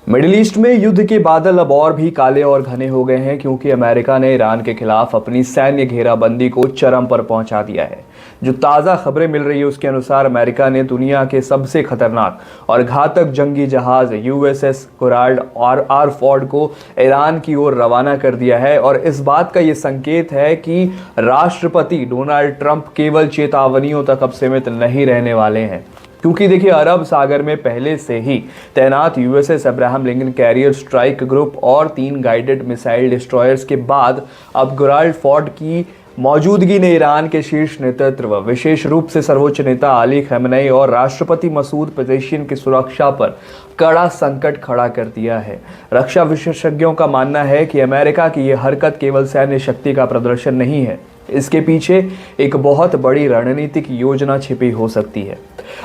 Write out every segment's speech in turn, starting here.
Middle east में युद्ध के बादल अब और भी काले और घने हो गए हैं क्योंकि अमेरिका ने ईरान के खिलाफ अपनी सैन्य घेराबंदी को चरम पर पहुंचा दिया है। जो ताज़ा खबरें मिल रही है उसके अनुसार अमेरिका ने दुनिया के सबसे खतरनाक और घातक जंगी जहाज यूएसएस गेराल्ड और आर फोर्ड को ईरान की ओर रवाना कर दिया है। और इस बात का ये संकेत है कि राष्ट्रपति डोनाल्ड ट्रंप केवल चेतावनियों तक अब सीमित नहीं रहने वाले हैं, क्योंकि देखिए अरब सागर में पहले से ही तैनात USS Abraham Lincoln carrier strike group और 3 गाइडेड मिसाइल डिस्ट्रॉयर्स के बाद अब गेराल्ड फोर्ड की मौजूदगी ने ईरान के शीर्ष नेतृत्व, विशेष रूप से सर्वोच्च नेता अली खamenei और राष्ट्रपति मसूद पेजेशियन की सुरक्षा पर कड़ा संकट खड़ा कर दिया है। रक्षा विशेषज्ञों का मानना है कि अमेरिका की यह हरकत केवल सैन्य शक्ति का प्रदर्शन नहीं है, इसके पीछे एक बहुत बड़ी रणनीतिक योजना छिपी हो सकती है।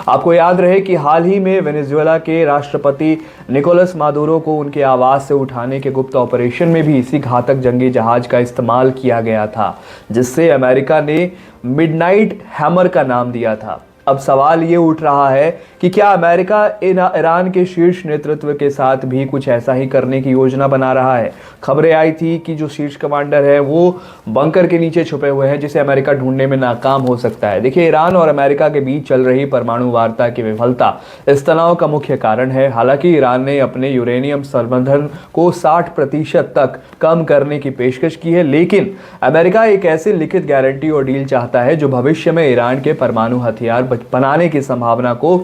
आपको याद रहे कि हाल ही में वेनेजुएला के राष्ट्रपति निकोलस मादुरो को उनके आवास से उठाने के गुप्त ऑपरेशन में भी इसी घातक जंगी जहाज का इस्तेमाल किया गया था, जिससे अमेरिका ने मिडनाइट हैमर का नाम दिया था। अब सवाल ये उठ रहा है कि क्या अमेरिका ईरान के शीर्ष नेतृत्व के साथ भी कुछ ऐसा ही करने की योजना बना रहा है। खबरें आई थी कि जो शीर्ष कमांडर है वो बंकर के नीचे छुपे हुए हैं, जिसे अमेरिका ढूंढने में नाकाम हो सकता है। देखिए, ईरान और अमेरिका के बीच चल रही परमाणु वार्ता की विफलता इस तनाव का मुख्य कारण है। हालांकि ईरान ने अपने यूरेनियम संवर्धन को 60% तक कम करने की पेशकश की है, लेकिन अमेरिका एक ऐसी लिखित गारंटी और डील चाहता है जो भविष्य में ईरान के परमाणु हथियार बनाने की संभावना को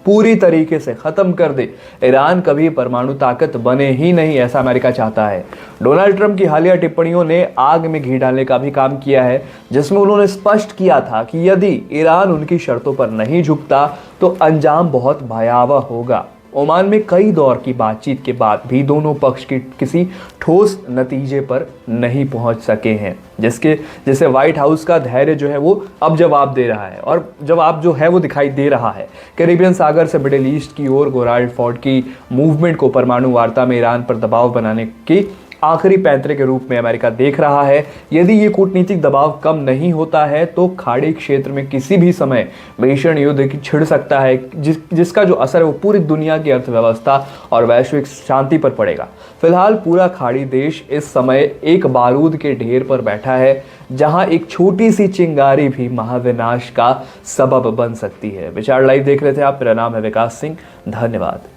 पूरी तरीके से खत्म कर दे। ईरान कभी परमाणु ताकत बने ही नहीं, ऐसा अमेरिका चाहता है। डोनाल्ड ट्रंप की हालिया टिप्पणियों ने आग में घी डालने का भी काम किया है, जिसमें उन्होंने स्पष्ट किया था कि यदि ईरान उनकी शर्तों पर नहीं झुकता तो अंजाम बहुत भयावह होगा। ओमान में कई दौर की बातचीत के बाद भी दोनों पक्ष की किसी ठोस नतीजे पर नहीं पहुंच सके हैं, जिससे व्हाइट हाउस का धैर्य जो है वो अब जवाब दे रहा है और जवाब जो है वो दिखाई दे रहा है। कैरिबियन सागर से मिडिल ईस्ट की ओर गेराल्ड फोर्ड की मूवमेंट को परमाणु वार्ता में ईरान पर दबाव बनाने की आखिरी पैंतरे के रूप में अमेरिका देख रहा है। यदि ये कूटनीतिक दबाव कम नहीं होता है तो खाड़ी क्षेत्र में किसी भी समय भीषण युद्ध छिड़ सकता है, जिसका जो असर है वो पूरी दुनिया की अर्थव्यवस्था और वैश्विक शांति पर पड़ेगा। फिलहाल पूरा खाड़ी देश इस समय एक बारूद के ढेर पर बैठा है, जहां एक छोटी सी चिंगारी भी महाविनाश का सबब बन सकती है। विचार लाइव देख रहे थे आप, मेरा नाम है विकास सिंह, धन्यवाद।